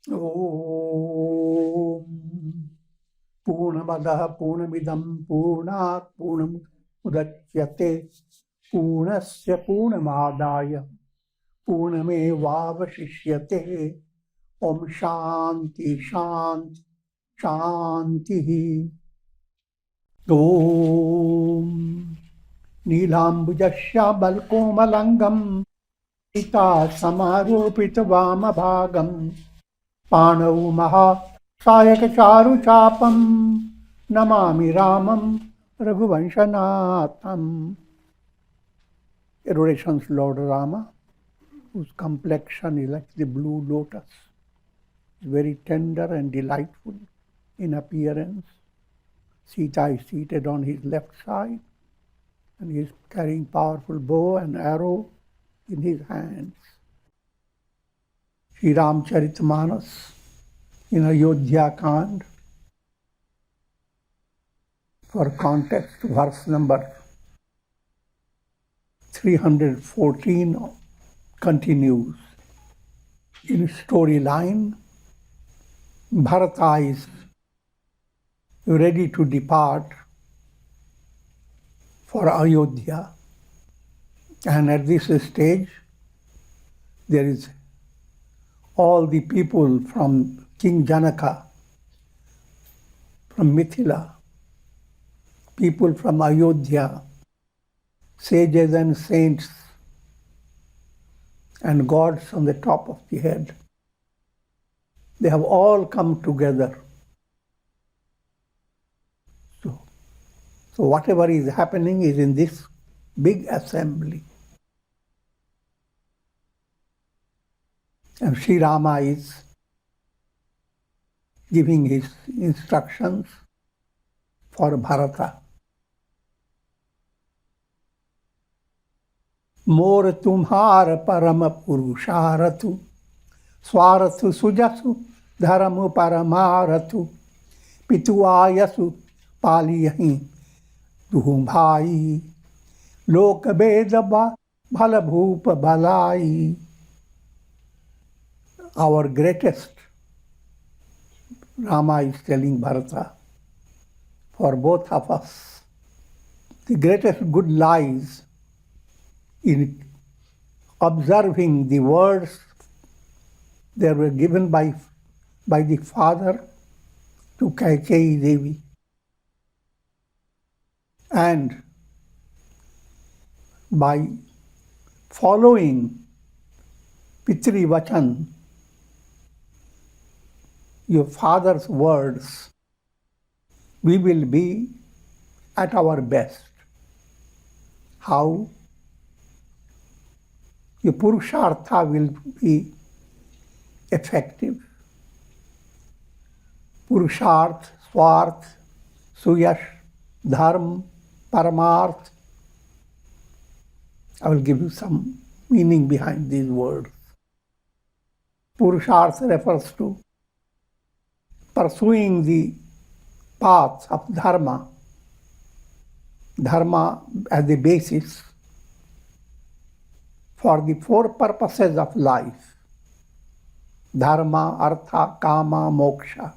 Om Purnamadaha Purnamidam Purnat Purnamudachyate Purnasya Purnamadaya Purnamevavashishyate Om Shanti Shanti Shanti Om Neelambujasya Balkomalangam Ita Samaropita Vamabhagam Panau Maha Sayakacharu Chapam Namami Ramam Raghuvanshanatham. Adorations Lord Rama, whose complexion is like the blue lotus, very tender and delightful in appearance. Sita is seated on his left side, and he is carrying powerful bow and arrow in his hands. Sri Ramcharitmanas in Ayodhya Kand, for context, verse number 314 continues. In storyline, Bharata is ready to depart for Ayodhya, and at this stage there is all the people from King Janaka, from Mithila, people from Ayodhya, sages and saints, and gods on the top of the head. They have all come together. So whatever is happening is in this big assembly. And Sri Rama is giving his instructions for Bharata. Mor tumhar param purusharatu, swaratu sujasu dharamu paramaratu, pituayasu paliyahi duhum bhai, lok bedaba bhalabhupa bhalai. Our greatest, Rama is telling Bharata, for both of us, the greatest good lies in observing the words that were given by the father to Kaikeyi Devi, and by following Pitri Vachan, your father's words, we will be at our best. How? Your Purushartha will be effective. Purusharth, Swarth, Suyash, Dharma, Paramarth. I will give you some meaning behind these words. Purusharth refers to pursuing the path of Dharma, Dharma as the basis for the four purposes of life: Dharma, Artha, Kama, Moksha.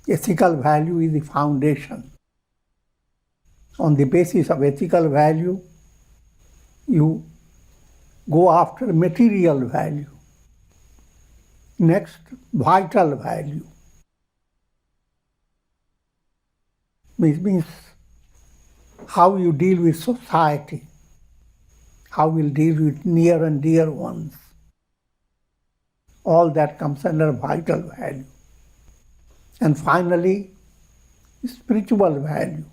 Ethical value is the foundation. On the basis of ethical value, you go after material value. Next, vital value. Which means how you deal with society, how you deal with near and dear ones. All that comes under vital value. And finally, spiritual value,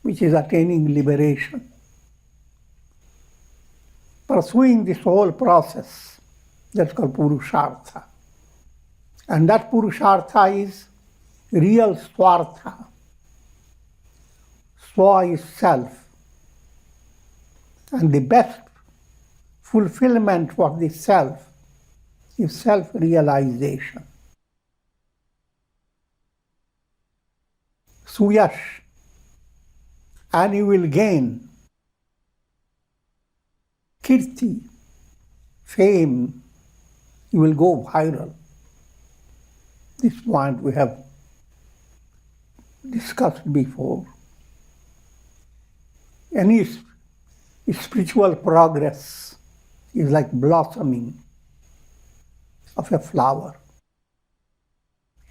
which is attaining liberation. Pursuing this whole process, that's called Purushartha. And that Purushartha is real Swartha. Swa is self. And the best fulfillment for the self is self-realization. Suyash, and you will gain kirti, fame, you will go viral. This point we have discussed before. Any spiritual progress is like blossoming of a flower.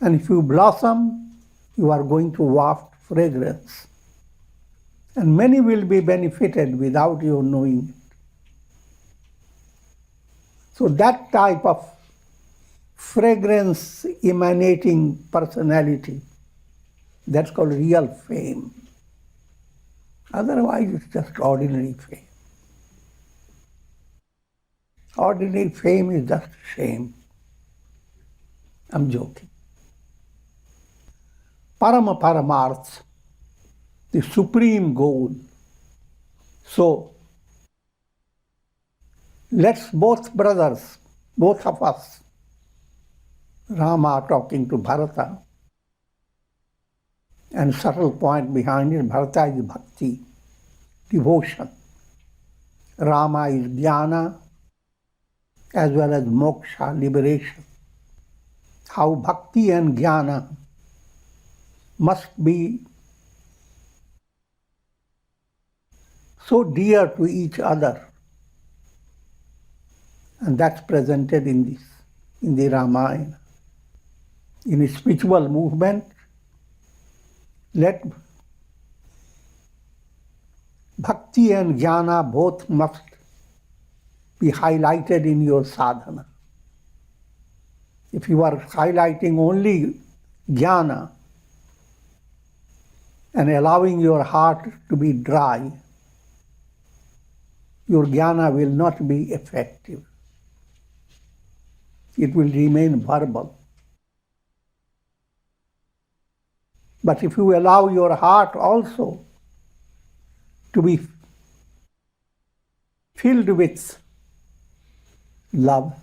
And if you blossom, you are going to waft fragrance. And many will be benefited without you knowing it. So that type of fragrance emanating personality, that's called real fame. Otherwise, it's just ordinary fame. Ordinary fame is just shame. I'm joking. Parama Paramarth, the supreme goal. So, let's both brothers, both of us, Rama talking to Bharata, and subtle point behind it, Bharata is bhakti, devotion. Rama is jnana, as well as moksha, liberation. How bhakti and jnana must be so dear to each other. And that's presented in the Ramayana. In a spiritual movement, let bhakti and jnana both must be highlighted in your sadhana. If you are highlighting only jnana and allowing your heart to be dry, your jnana will not be effective. It will remain verbal. But if you allow your heart also to be filled with love,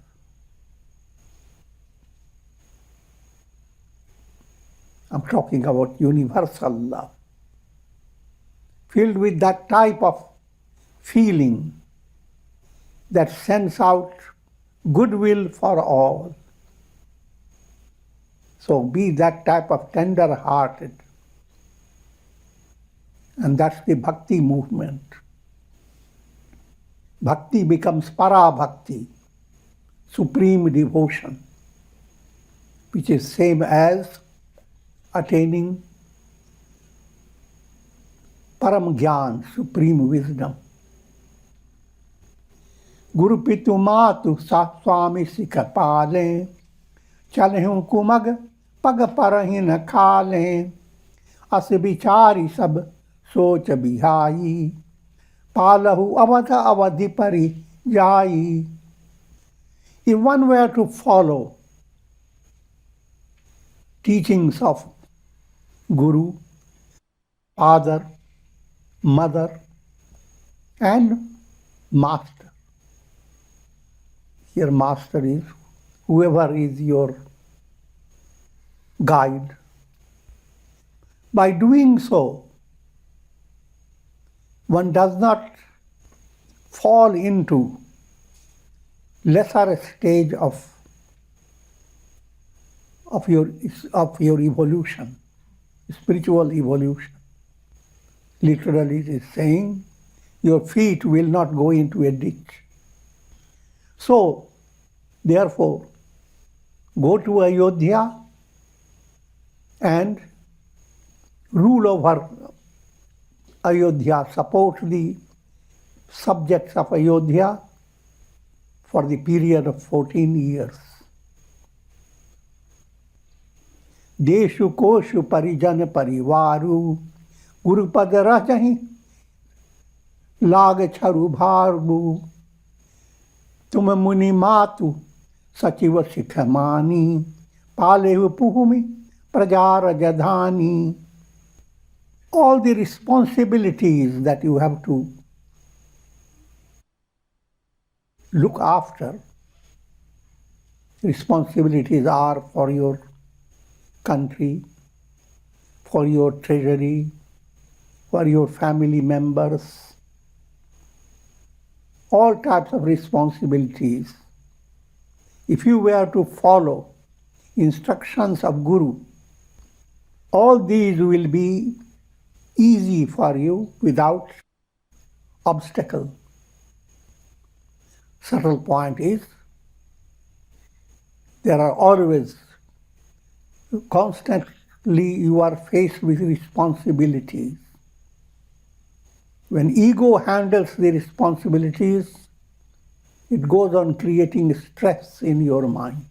I'm talking about universal love, filled with that type of feeling that sends out goodwill for all. So be that type of tender-hearted. And that's the bhakti movement. Bhakti becomes para bhakti, supreme devotion, which is same as attaining param gyan, supreme wisdom. Guru pitu matu swami sikha pale, chalehun kumag pag parahin khale, as bichari sab soch bihai, palahu avadha avadhi pari jai. If one were to follow teachings of Guru, Father, Mother, and Master. Your Master is whoever is your guide. By doing so, one does not fall into lesser stage of your evolution, spiritual evolution. Literally it is saying, your feet will not go into a ditch. So, therefore, go to Ayodhya and rule over Ayodhya, support the subjects of Ayodhya for the period of 14 years. Deshu koshu parijan parivaru, Gurupad rajahi, lag charu bharbu, tum muni matu, sachiva sikhamani, palehu puhumi, prajara jadhani. All the responsibilities that you have to look after, responsibilities are for your country, for your treasury, for your family members, all types of responsibilities. If you were to follow instructions of Guru, all these will be easy for you without obstacle. Subtle point is, there are always, constantly you are faced with responsibilities. When ego handles the responsibilities, it goes on creating stress in your mind.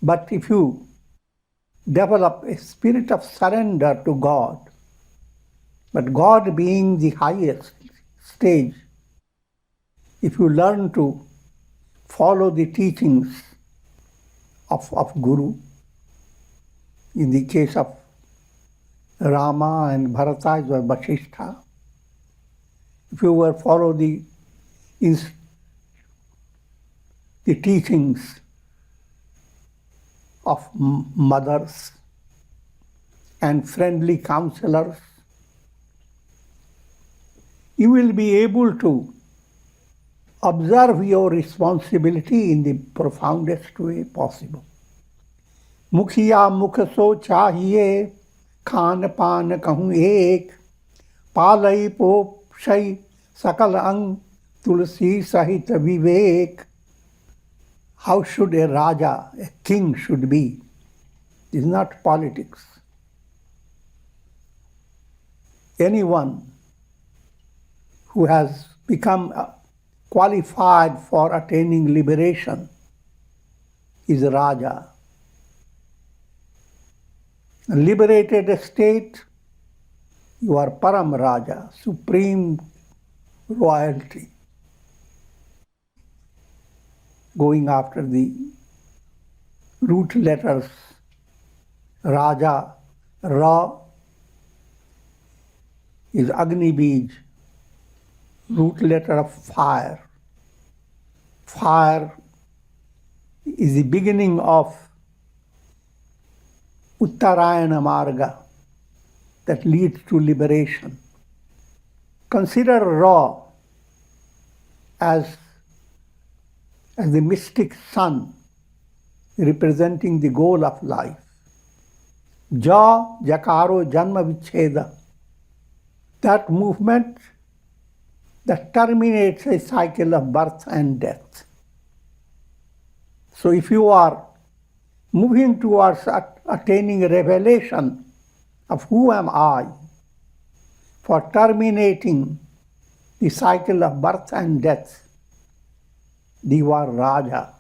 But if you develop a spirit of surrender to God, but God being the highest stage, if you learn to follow the teachings of Guru, in the case of Rama and Bharata or Vasishtha, if you will follow the teachings of mothers and friendly counselors, you will be able to observe your responsibility in the profoundest way possible. Mukhiya mukh so chahiye, khan pan kahun ek, palai popshai sakal ang, tulsi sahit vivek. How should a Raja, a king should be? It is not politics. Anyone who has become qualified for attaining liberation is a Raja. A liberated state, you are Param Raja, supreme royalty. Going after the root letters, Raja, Ra is Agni Bij, root letter of fire. Fire is the beginning of Uttarayana Marga that leads to liberation. Consider Ra as the mystic sun representing the goal of life. Ja, Jakaro, Janma Vicheda, that movement that terminates a cycle of birth and death. So if you are moving towards attaining a revelation of who am I, for terminating the cycle of birth and death, you are Raja.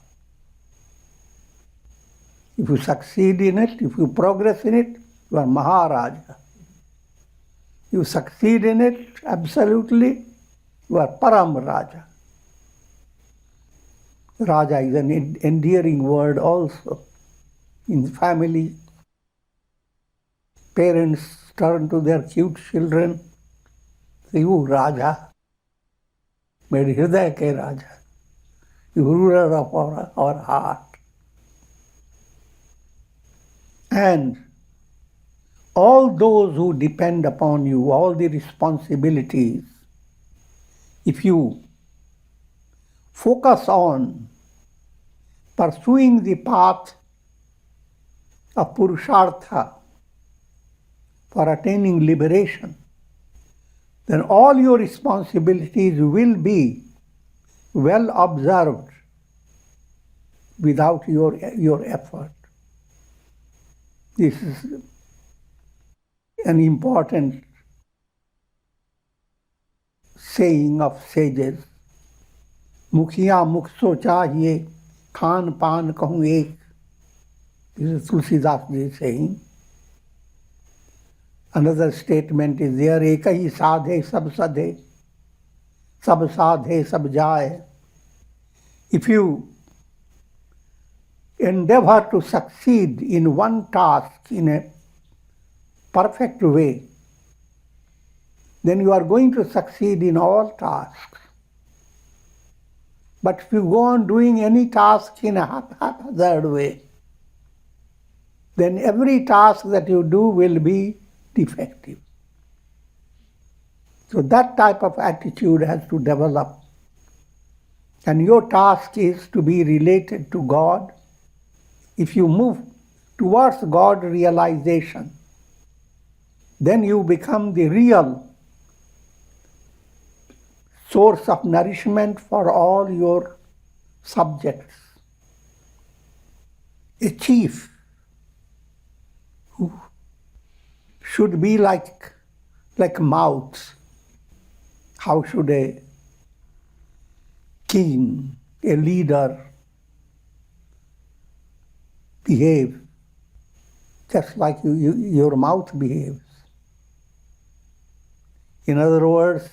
If you succeed in it, if you progress in it, you are Maharaja. You succeed in it absolutely, you are Param Raja. Raja is an endearing word also. In family, parents turn to their cute children, say, you Raja, mere hriday ke Raja, you ruler of our heart. And all those who depend upon you, all the responsibilities, if you focus on pursuing the path of Purushartha for attaining liberation, then all your responsibilities will be well observed without your effort. This is an important saying of sages. Mukhiya mukh so chahiye, khan pan kahun ek. This is Tulsidas ji saying. Another statement is there, ek hi sadhe sab sadhe, sab sadhe sab jaye. If you endeavor to succeed in one task in a perfect way, then you are going to succeed in all tasks. But if you go on doing any task in a haphazard way, then every task that you do will be defective. So that type of attitude has to develop. And your task is to be related to God if you move towards God realization, then you become the real source of nourishment for all your subjects. A chief who should be like mouths. How should a king, a leader, behave? Just like your mouth behaves. In other words,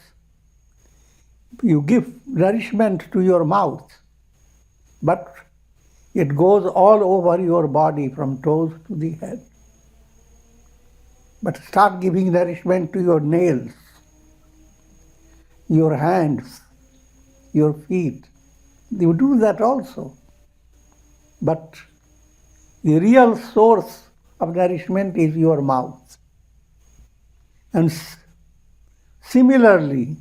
you give nourishment to your mouth, but it goes all over your body from toes to the head. But start giving nourishment to your nails, your hands, your feet. You do that also. But the real source of nourishment is your mouth. And similarly,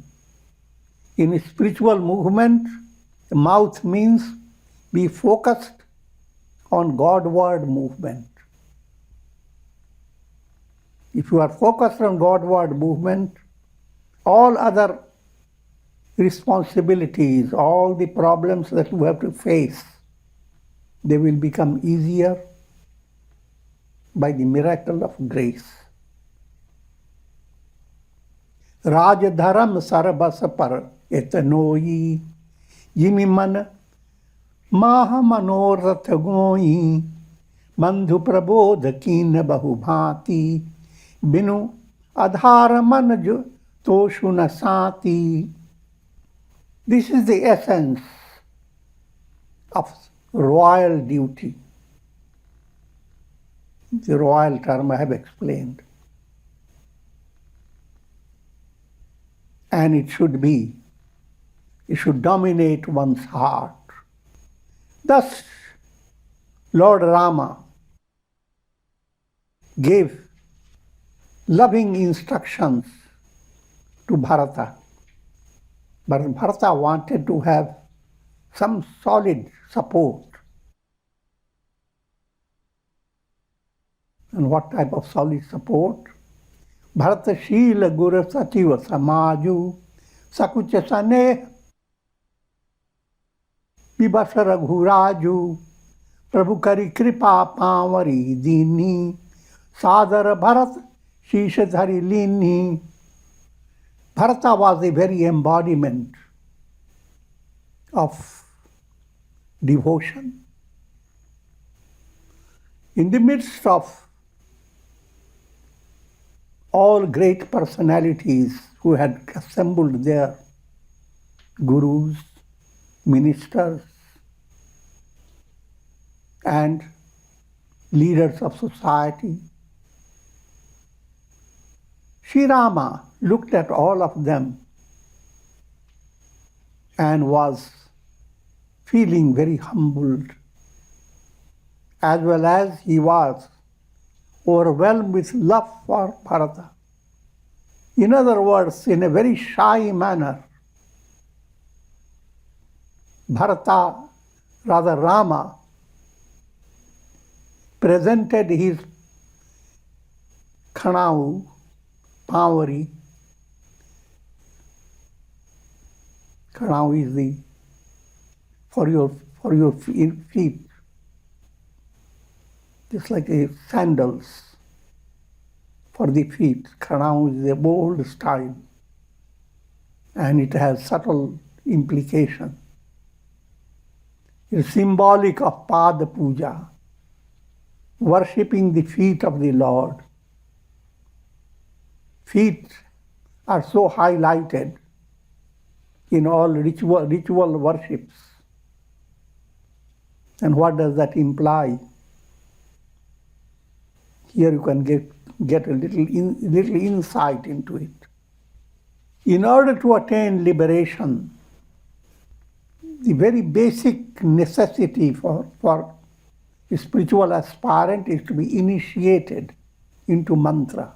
in spiritual movement, the mouth means be focused on Godward movement. If you are focused on Godward movement, all other responsibilities, all the problems that you have to face, they will become easier by the miracle of grace. Raj dharam sarabas par etanoyi, jimi man maha manorath goyi, bandhu prabodh kin bahu bhati, binu adhar man jo toshu na sati. This is the essence of royal duty. The royal term I have explained. And it should dominate one's heart. Thus, Lord Rama gave loving instructions to Bharata. But Bharata wanted to have some solid support. And what type of solid support? Bharata Shila Guru Sativa Samaju Sakucha Sane Bibasa Raghuraju Prabhu Kari Kripa Pavari Dini Sadara Bharat Shishadhari Lini. Bharata was the very embodiment of devotion. In the midst of all great personalities who had assembled there, gurus, ministers, and leaders of society, Sri Rama looked at all of them and was feeling very humbled, as well as he was overwhelmed with love for Bharata. In other words, in a very shy manner, Rama, presented his Khanau, Pavari. Khanau is for your feet, just like sandals for the feet. Khanau is a bold style, and it has subtle implication. It is symbolic of Pada Puja, worshipping the feet of the Lord. Feet are so highlighted in all ritual worships. And what does that imply? Here you can get a little insight into it. In order to attain liberation, the very basic necessity for a spiritual aspirant is to be initiated into mantra.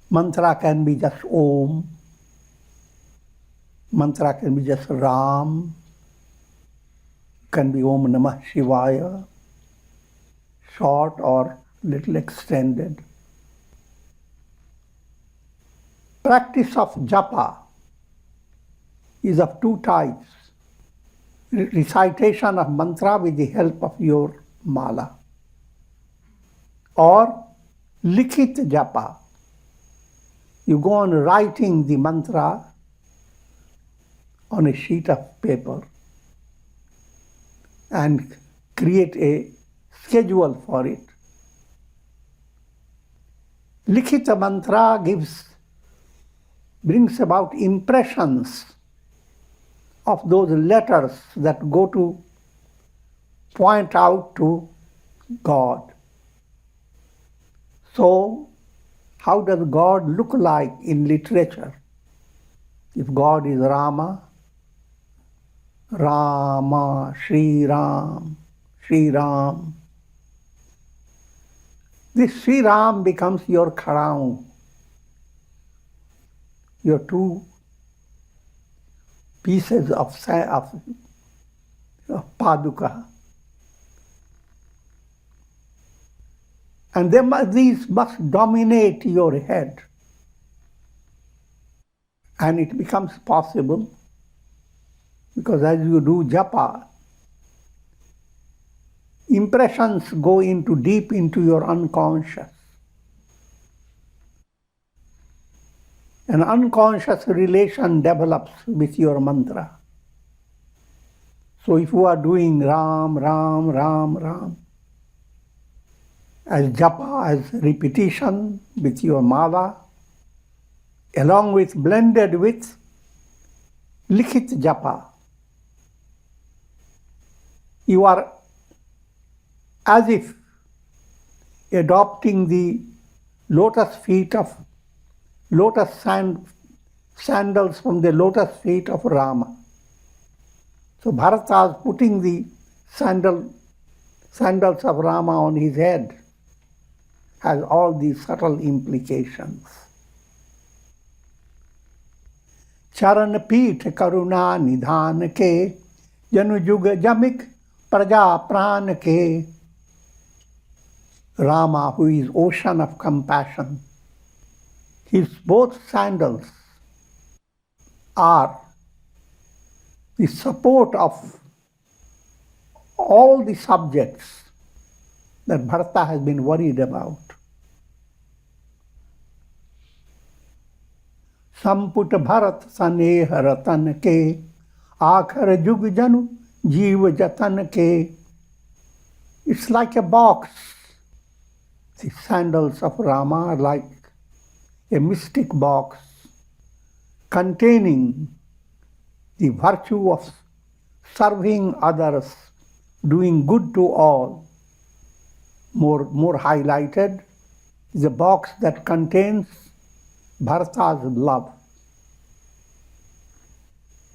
Mantra can be just Om. Mantra can be just Ram. Can be Om Namah Shivaya. short or little extended. Practice of japa is of two types. Recitation of mantra with the help of your mala, or likhit japa. You go on writing the mantra on a sheet of paper and create a schedule for it. Likhita mantra brings about impressions of those letters that go to point out to God. So, how does God look like in literature? If God is Rama, Rama, Sri Ram, Sri Ram. This Sri Ram becomes your crown, your two pieces of paduka. And these must dominate your head. And it becomes possible because as you do japa, impressions go deep into your unconscious. An unconscious relation develops with your mantra. So if you are doing Ram, Ram, Ram, Ram, as japa, as repetition with your mala, blended with likhit japa, you are as if adopting the lotus sandals from the lotus feet of Rama. So Bharata is putting the sandals of Rama on his head, has all these subtle implications. Charan Peet Karuna Nidhan Ke Janu Juga Jamik Praja Pran Ke. Rama, who is ocean of compassion, his both sandals are the support of all the subjects that Bharata has been worried about. Samput Bharat Saneh Ratan Ke Akhar Jug Janu Jeev Jatan Ke. It's like a box. The sandals of Rama are like a mystic box containing the virtue of serving others, doing good to all. More highlighted is a box that contains Bharata's love.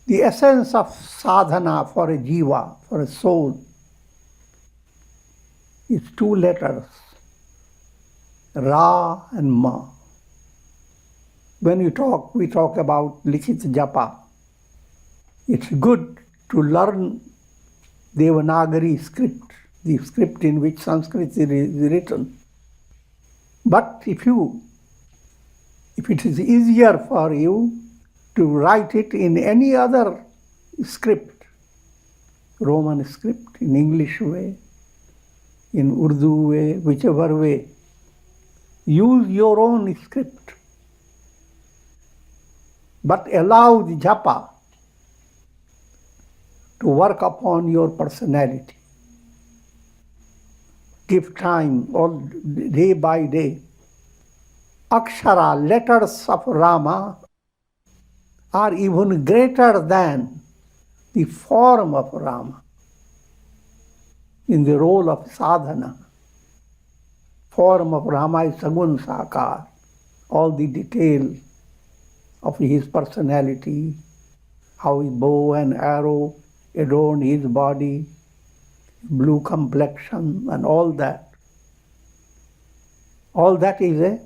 The essence of sadhana for a jiva, for a soul, is two letters, Ra and Ma. When we talk about likhit japa. It's good to learn Devanagari script, the script in which Sanskrit is written. But if it is easier for you to write it in any other script, Roman script, in English way, in Urdu way, whichever way, use your own script. But allow the japa to work upon your personality. Give time all day by day. Akshara, letters of Rama, are even greater than the form of Rama in the role of sadhana. Form of Rama is Sagun Sakar, all the detail of his personality, how his bow and arrow adorn his body, blue complexion and all that. All that is a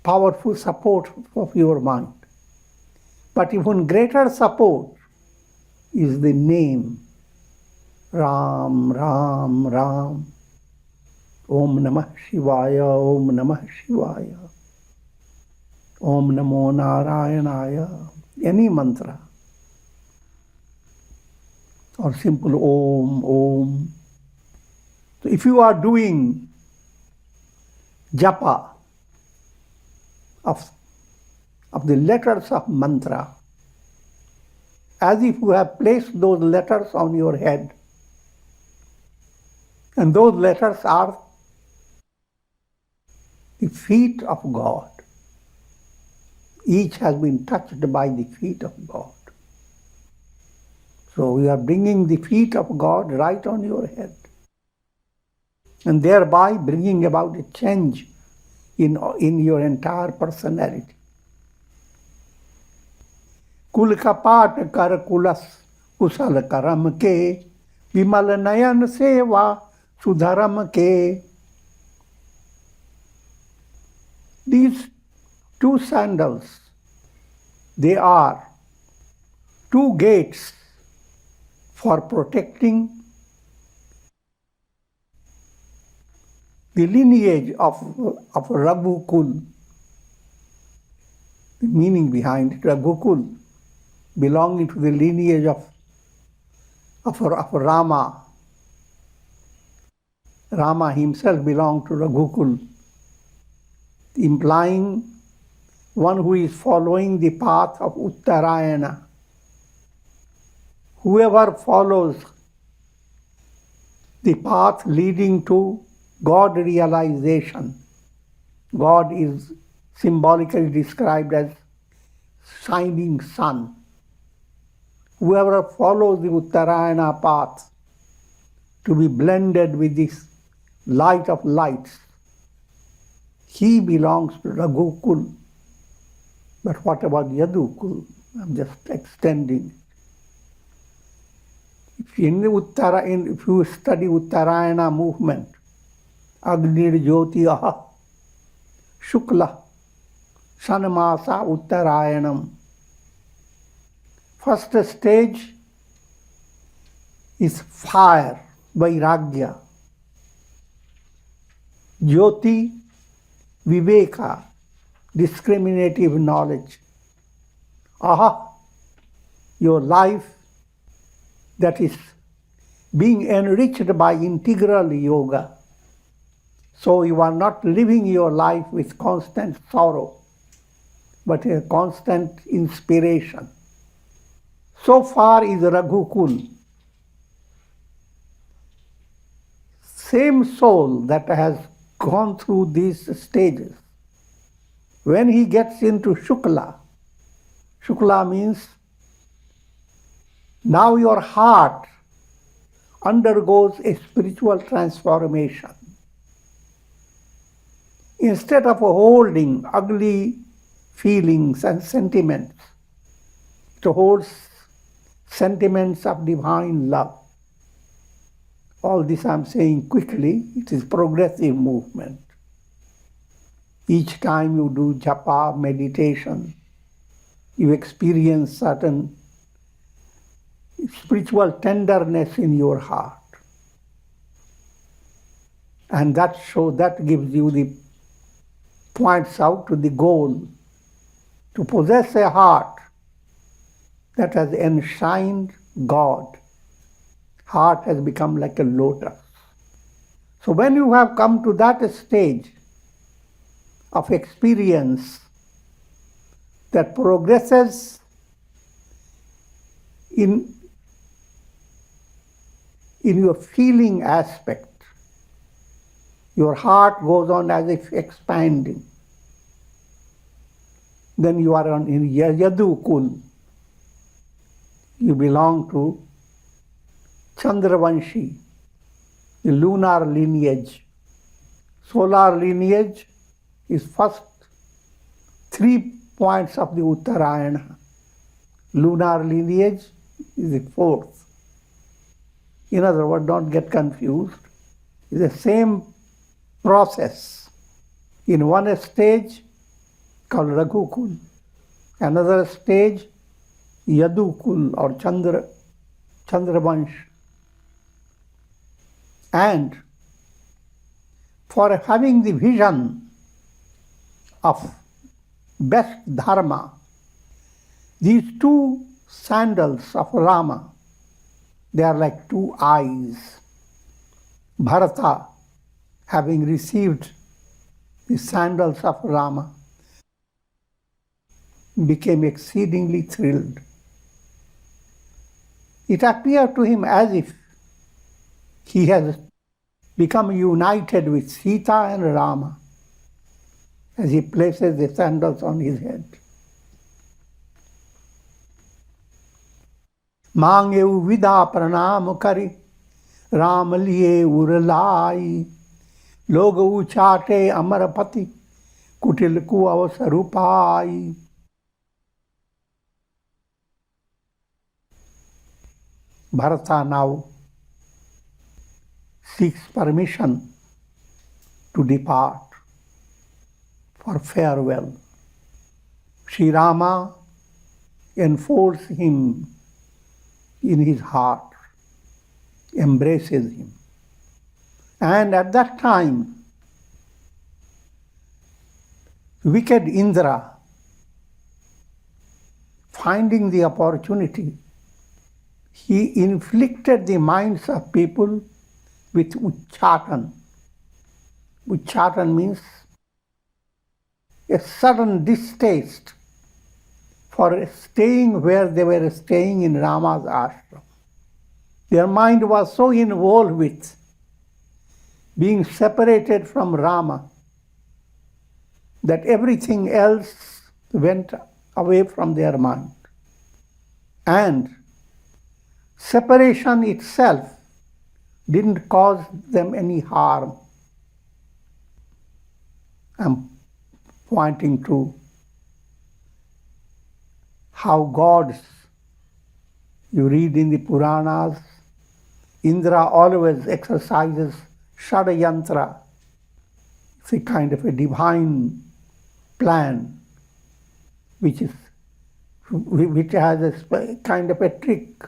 powerful support of your mind. But even greater support is the name Ram, Ram, Ram. Om Namah Shivaya, Om Namah Shivaya, Om Namo Narayanaya, any mantra, or simple Om, Om. So if you are doing japa of the letters of mantra, as if you have placed those letters on your head, and those letters are the feet of God. Each has been touched by the feet of God. So you are bringing the feet of God right on your head, and thereby bringing about a change in your entire personality. कुल का पाठ कर कुलस कुशल करम के, विमल नयन सेवा सुधर्म के. These two sandals, they are two gates for protecting the lineage of Raghukul. The meaning behind it, Raghukul, belonging to the lineage of Rama. Rama himself belonged to Raghukul, implying one who is following the path of Uttarayana. Whoever follows the path leading to God realization, God is symbolically described as shining sun. Whoever follows the Uttarayana path to be blended with this light of lights, he belongs to Raghukul. But what about Yadukul? I'm just extending. If you study Uttarayana movement, Agnir Jyoti Aha, Shukla, Sanmasa Uttarayanam. First stage is fire, Vairagya. Jyoti, Viveka, discriminative knowledge. Aha, your life that is being enriched by integral yoga. So you are not living your life with constant sorrow, but a constant inspiration. So far is Raghukul. Same soul that has gone through these stages, when he gets into Shukla, Shukla means now your heart undergoes a spiritual transformation. Instead of holding ugly feelings and sentiments, it holds sentiments of divine love. All this I'm saying quickly, it is progressive movement. Each time you do japa, meditation, you experience certain spiritual tenderness in your heart. And that gives you the points out to the goal to possess a heart that has enshrined God. Heart has become like a lotus. So when you have come to that stage of experience that progresses in your feeling aspect, your heart goes on as if expanding. Then you are in Yadukul. You belong to Chandravanshi, the lunar lineage. Solar lineage is first 3 points of the Uttarayana. Lunar lineage is the 4th. In other words, don't get confused. It's the same process. In one stage called Raghukul, another stage Yadukul or Chandravansh. And for having the vision of best dharma, these two sandals of Rama, they are like two eyes. Bharata, having received the sandals of Rama, became exceedingly thrilled. It appeared to him as if he has become united with Sita and Rama as he places the sandals on his head. मांगे विदा प्रणाम करी राम लिए उरलाई लोग उचाटे अमरपति कुटिल को अवसर पाई. Bharata now seeks permission to depart for farewell. Sri Rama enfolds him in his heart, embraces him. And at that time, wicked Indra, finding the opportunity, he inflicted the minds of people with uchchatan. Uchchatan means a sudden distaste for staying where they were staying in Rama's ashram. Their mind was so involved with being separated from Rama that everything else went away from their mind. And separation itself didn't cause them any harm. I'm pointing to how gods, you read in the Puranas, Indra always exercises Shadayantra. It's a kind of a divine plan which has a kind of a trick.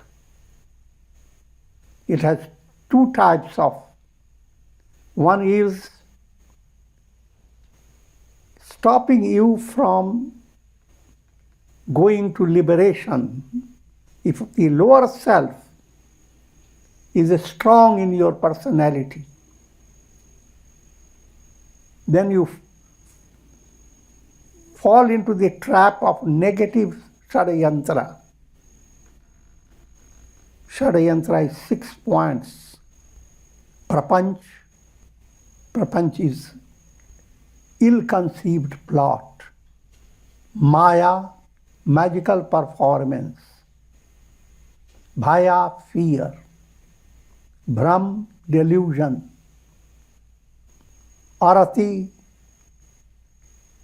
It has two types of. One is stopping you from going to liberation. If the lower self is strong in your personality, then you fall into the trap of negative Shadayantra. Shadayantra is 6 points. Prapanch. Prapanch is ill-conceived plot. Maya, magical performance. Bhaya, fear. Brahm, delusion. Arati,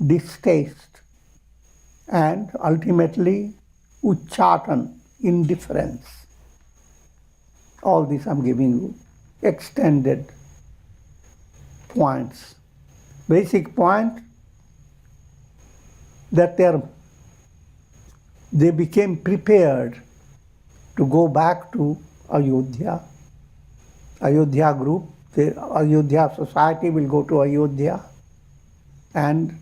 distaste. And ultimately, uchchatan, indifference. All this I'm giving you extended points. Basic point that they became prepared to go back to Ayodhya. Ayodhya group, the Ayodhya society will go to Ayodhya, and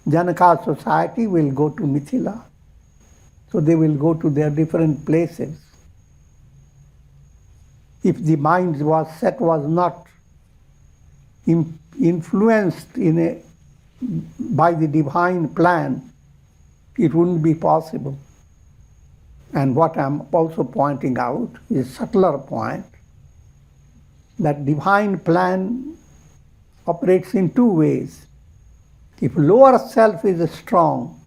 Janaka society will go to Mithila. So they will go to their different places. If the mind was not influenced by the divine plan, it wouldn't be possible. And what I'm also pointing out is a subtler point, that divine plan operates in two ways. If lower self is strong,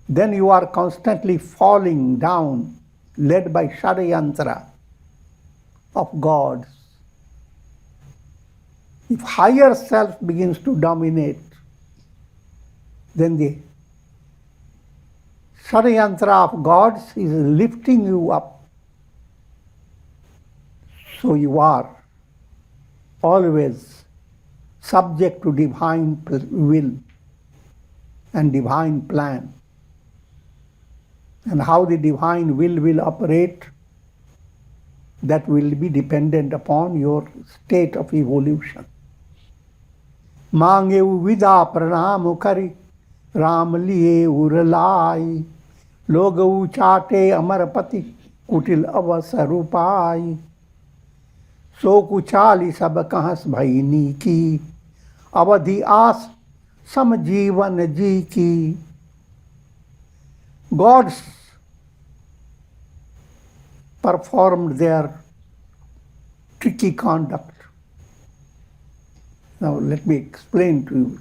then you are constantly falling down, led by Shadayantra of gods. If higher self begins to dominate, then the Shadayantra of gods is lifting you up. So you are always subject to divine will and divine plan. And how the divine will operate, that will be dependent upon your state of evolution. मांगे विदा प्रणाम करी राम लिए उरलाई, लोग चाटे अमरपति कुटिल अवसर उपाय, सो कुचाली सब कहस भईनी की, अवधि आस सम जीवन जी की. Gods performed their tricky conduct. Now let me explain to you.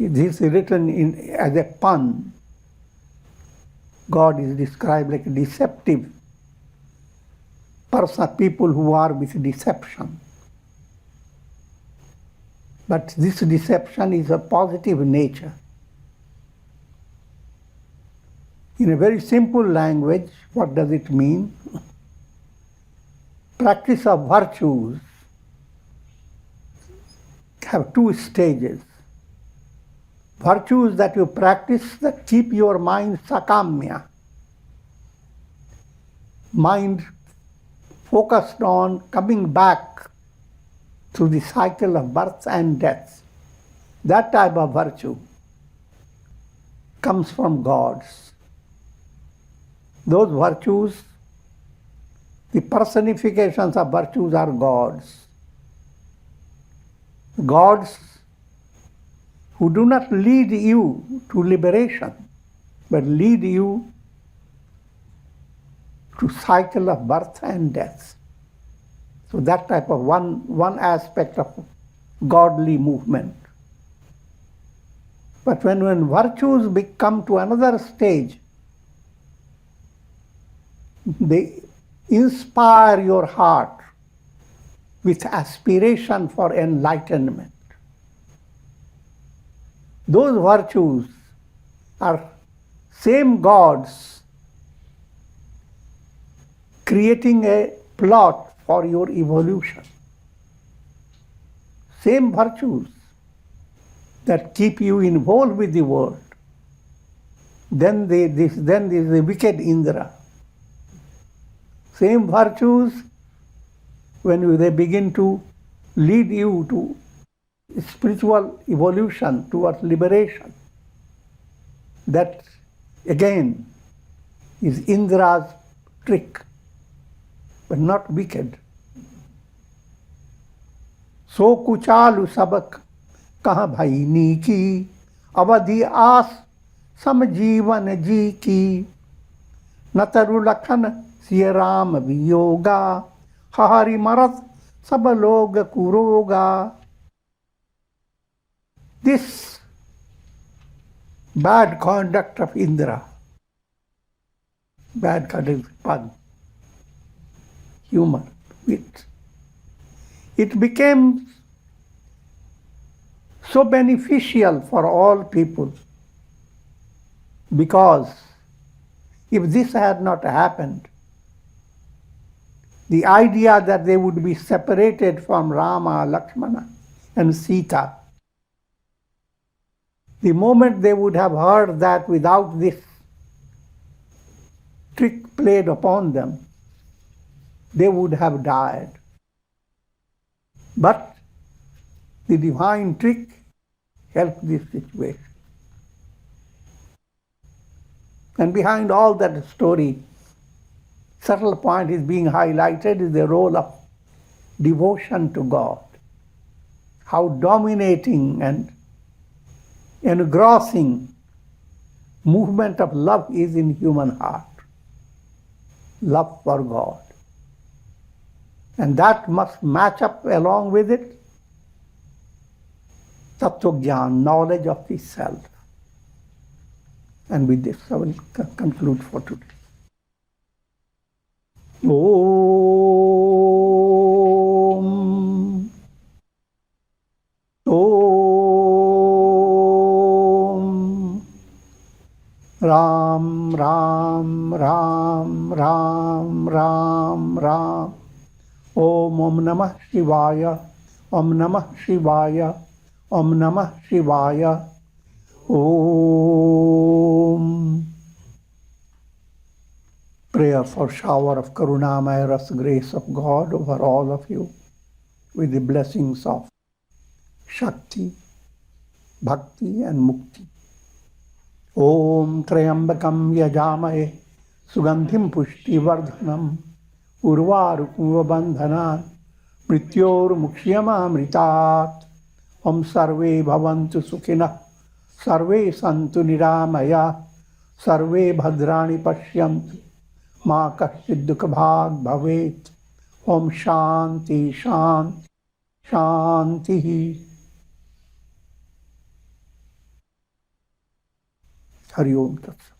This is written as a pun. God is described like a deceptive person, people who are with deception. But this deception is a positive nature. In a very simple language, what does it mean? Practice of virtues have two stages. Virtues that you practice that keep your mind sakamya, mind focused on coming back to the cycle of birth and death. That type of virtue comes from gods. Those virtues, the personifications of virtues are gods. Gods who do not lead you to liberation, but lead you to cycle of birth and death. So that type of one aspect of godly movement. But when virtues come to another stage, they inspire your heart with aspiration for enlightenment. Those virtues are same gods creating a plot for your evolution. Same virtues that keep you involved with the world. Then there is the wicked Indra. Same virtues when they begin to lead you to spiritual evolution towards liberation. That again is Indra's trick, but not wicked. So kuchalu sabak kaha bhaini ki, avadhi aas sam जीवन जी की, नतरु लखन सिय राम वियोगा, हरि मरत सब लोग कुरोगा. This bad conduct of Indra, bad conduct, pun, humor, wit, it became so beneficial for all people, because if this had not happened, the idea that they would be separated from Rama, Lakshmana, and Sita, the moment they would have heard that without this trick played upon them, they would have died. But the divine trick helped this situation. And behind all that story, subtle point is being highlighted is the role of devotion to God. How dominating and engrossing movement of love is in human heart. Love for God. And that must match up along with it Tattva Gyan, knowledge of the self. And with this I will conclude for today. Om. Om. Ram, Ram, Ram, Ram, Ram, Ram. Om Namah Shivaya. Om Namah Shivaya. Om Namah Shivaya. Om. Prayer for shower of Karunamaya Rasa grace of God over all of you with the blessings of Shakti, Bhakti and Mukti. Om Trayambakam Yajamaye Sugandhim Pushti Vardhanam Urvarukuva Bandhanan Mrityor Mukhyama Mritat. Om Sarve Bhavantu Sukhina Sarve Santu Niramaya Sarve Bhadrani Pashyantu Ma Kaschid Dukha Bhag Bhavet. Om Shanti Shanti Shanti. Hari Om Tat Sat.